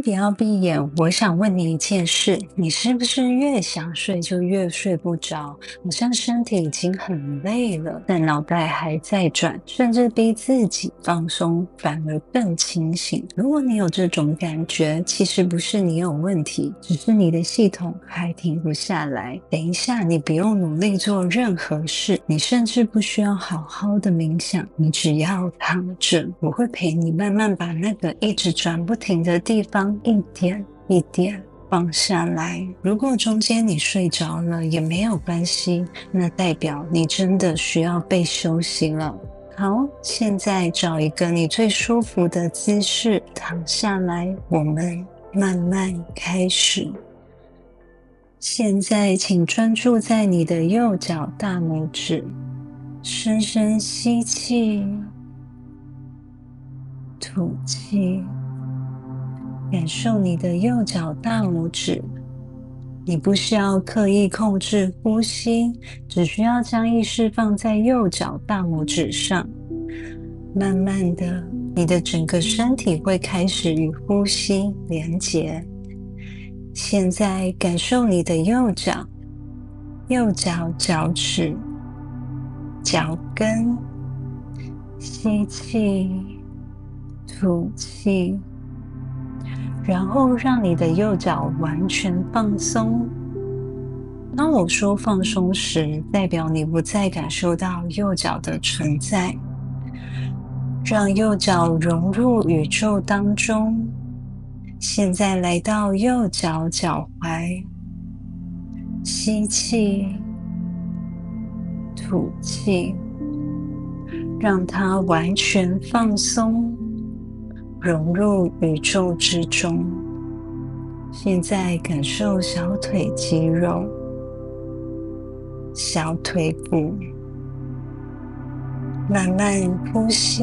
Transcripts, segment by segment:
不要闭眼，我想问你一件事，你是不是越想睡就越睡不着？好像身体已经很累了，但脑袋还在转，甚至逼自己放松，反而更清醒。如果你有这种感觉，其实不是你有问题，只是你的系统还停不下来。等一下，你不用努力做任何事，你甚至不需要好好的冥想，你只要躺着，我会陪你慢慢把那个一直转不停的地方一点一点放下来。如果中间你睡着了也没有关系，那代表你真的需要被休息了。好，现在找一个你最舒服的姿势躺下来，我们慢慢开始。现在请专注在你的右脚大拇指，深深吸气，吐气，感受你的右脚大拇指。你不需要刻意控制呼吸，只需要将意识放在右脚大拇指上。慢慢的，你的整个身体会开始与呼吸连结。现在感受你的右脚脚趾、脚跟，吸气，吐气，然后让你的右脚完全放松。当我说放松时，代表你不再感受到右脚的存在，让右脚融入宇宙当中。现在来到右脚脚踝，吸气，吐气，让它完全放松，融入宇宙之中。现在感受小腿肌肉、小腿部，慢慢呼吸。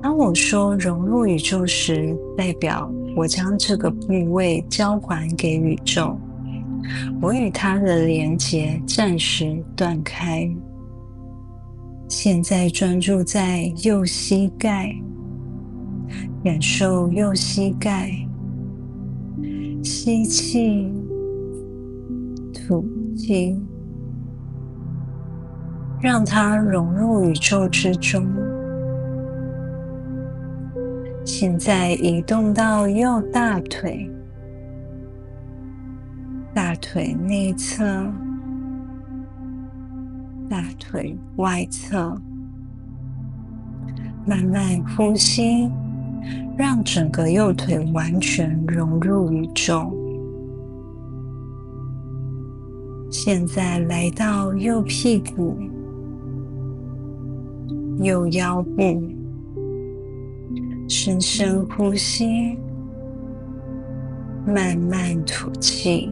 当我说融入宇宙时，代表我将这个部位交还给宇宙，我与它的连结暂时断开。现在专注在右膝盖，感受右膝盖，吸气，吐气，让它融入宇宙之中。现在移动到右大腿，大腿内侧，大腿外侧，慢慢呼吸，让整个右腿完全融入宇宙。现在来到右屁股、右腰部，深深呼吸，慢慢吐气，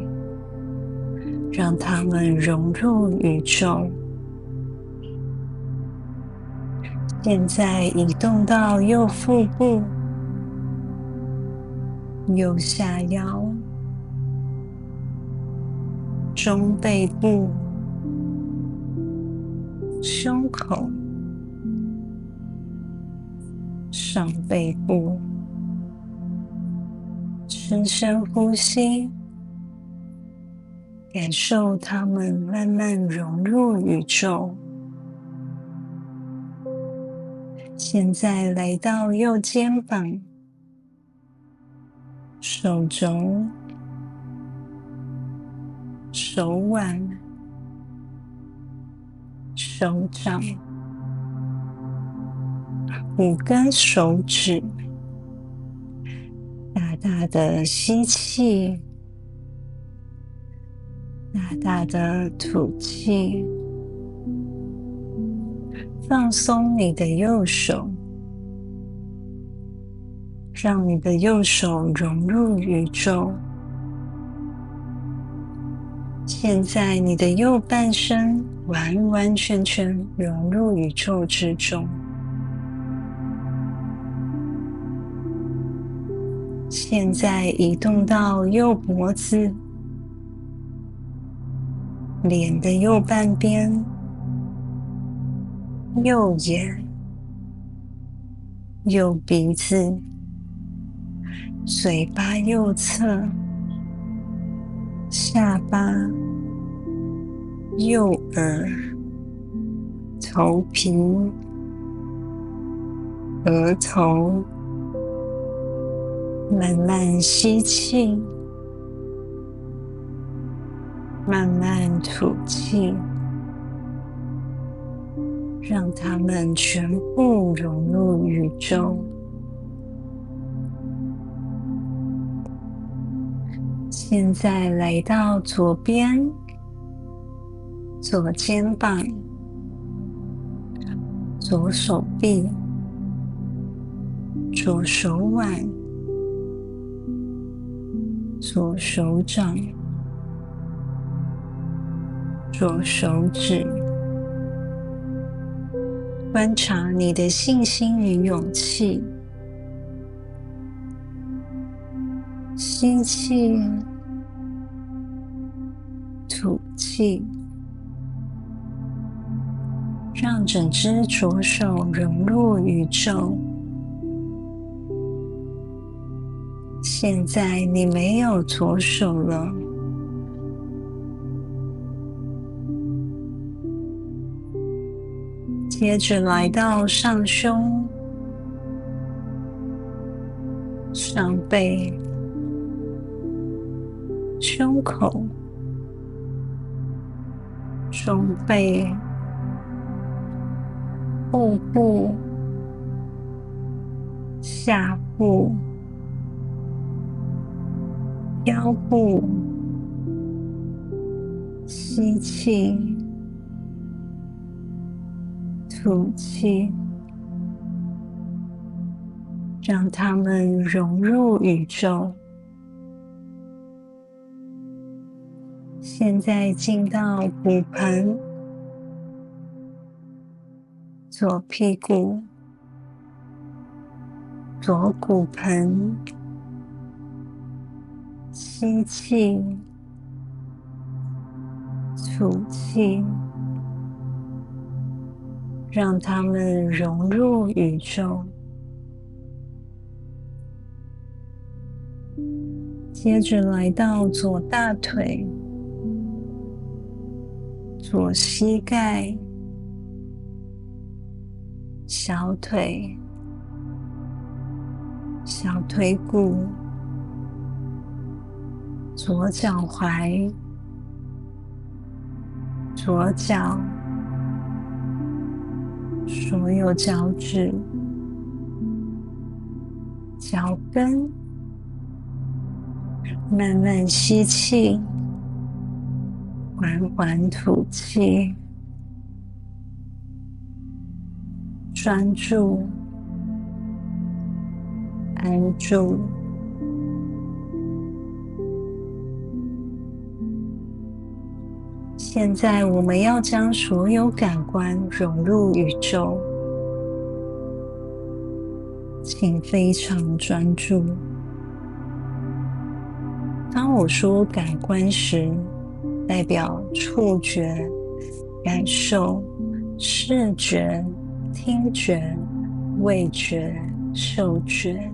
让它们融入宇宙。现在移动到右腹部、右下腰、中背部、胸口、上背部，深深呼吸，感受它们慢慢融入宇宙。现在来到右肩膀、手肘、手腕、手掌、5根手指，大大的吸气，大大的吐气，放松你的右手，让你的右手融入宇宙。现在你的右半身完完全全融入宇宙之中。现在移动到右脖子、脸的右半边、右眼、右鼻子，嘴巴右侧、下巴、右耳、头皮、额头，慢慢吸气，慢慢吐气，让它们全部融入宇宙。现在来到左边，左肩膀、左手臂、左手腕、左手掌、左手指，观察你的信心与勇气。吸气，吐气，让整只左手融入宇宙。现在你没有左手了，接着来到上胸、上背、胸口、中背、腹部、下部、腰部。吸气，吐气，让它们融入宇宙。现在进到骨盆，左屁股、左骨盆。吸气，吐气，让它们融入宇宙。接着来到左大腿、左膝盖、小腿、小腿骨、左脚踝、左脚、所有脚趾、脚跟。慢慢吸气，缓缓吐气，专注，安住。现在我们要将所有感官融入宇宙，请非常专注。当我说感官时，代表触觉、感受、视觉、听觉、味觉、嗅觉。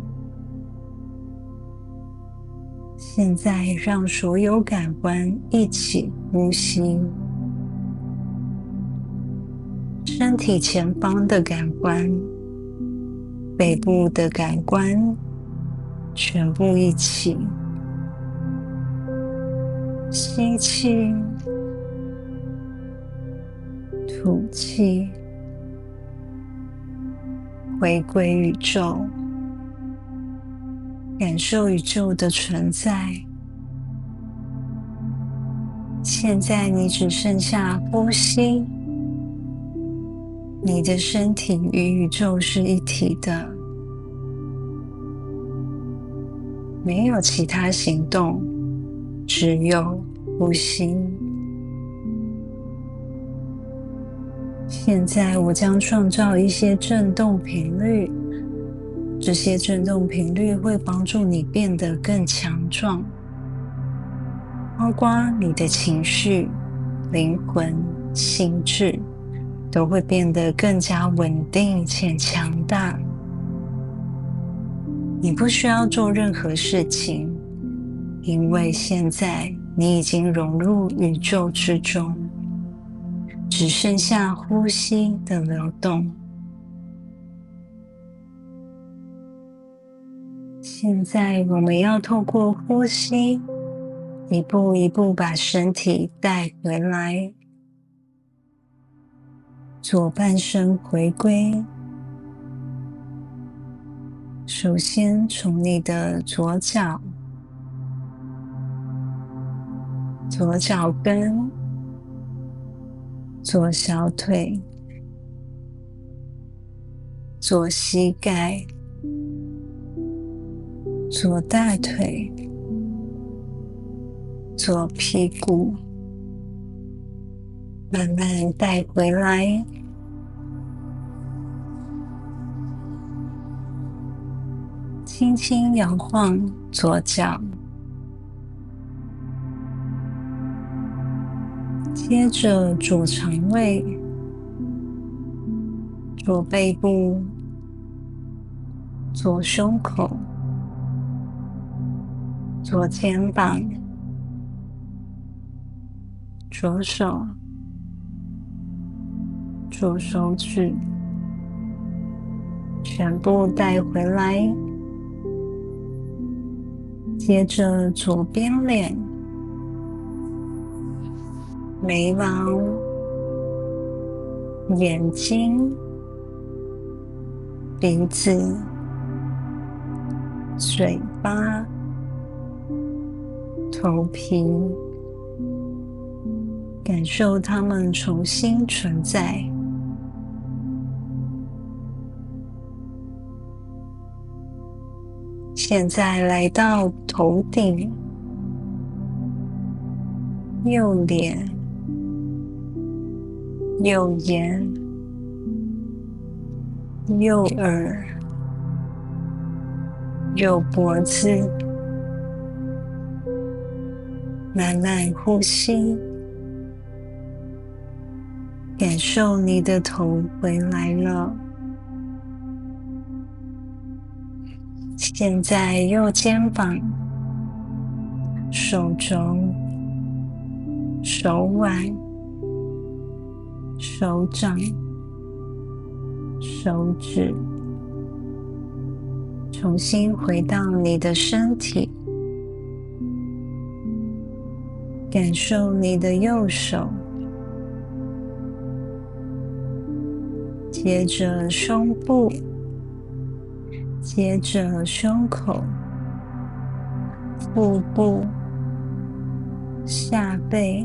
现在让所有感官一起呼吸，身体前方的感官、背部的感官，全部一起。吸气，吐气，回归宇宙，感受宇宙的存在。现在你只剩下呼吸，你的身体与宇宙是一体的，没有其他行动，只有呼吸。现在我将创造一些振动频率，这些振动频率会帮助你变得更强壮，包括你的情绪、灵魂、心智都会变得更加稳定且强大。你不需要做任何事情，因为现在你已经融入宇宙之中，只剩下呼吸的流动。现在我们要透过呼吸，一步一步把身体带回来，左半身回归。首先从你的左脚跟、左小腿、左膝盖、左大腿、左屁股，慢慢带回来。轻轻摇晃左脚，接着左肠胃、左背部、左胸口、左肩膀、左手、左手指，全部带回来。接着左边脸、眉毛、眼睛、鼻子、嘴巴、头皮，感受它们重新存在。现在来到头顶、右脸、右眼、右耳、右脖子，慢慢呼吸，感受你的头回来了。现在右肩膀、手肘、手腕、手掌、手指，重新回到你的身体，感受你的右手，接着胸部，接着胸口、腹部、下背、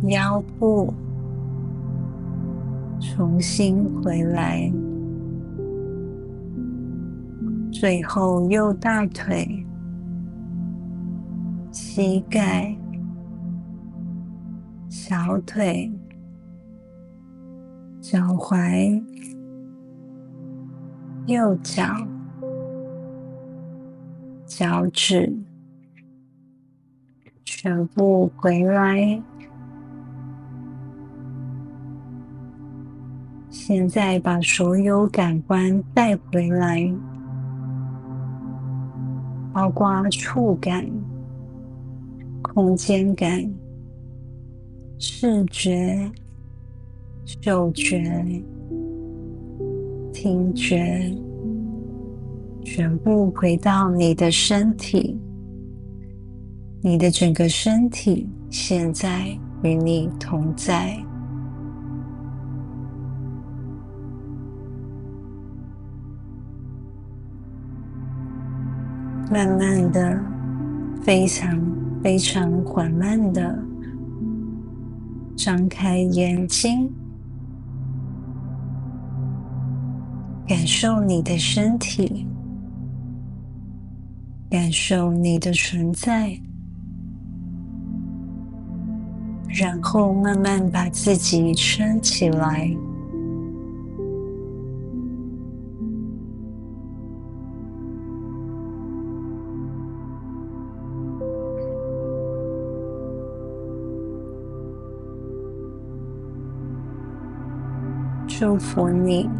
腰部，重新回来。最后右大腿、膝盖、小腿、脚踝、右脚、脚趾，全部回来。现在把所有感官带回来，包括触感、空间感、视觉、嗅觉、听觉，全部回到你的身体。你的整个身体现在与你同在。慢慢的，非常非常缓慢的张开眼睛，感受你的身体，感受你的存在，然后慢慢把自己撑起来。祝福你。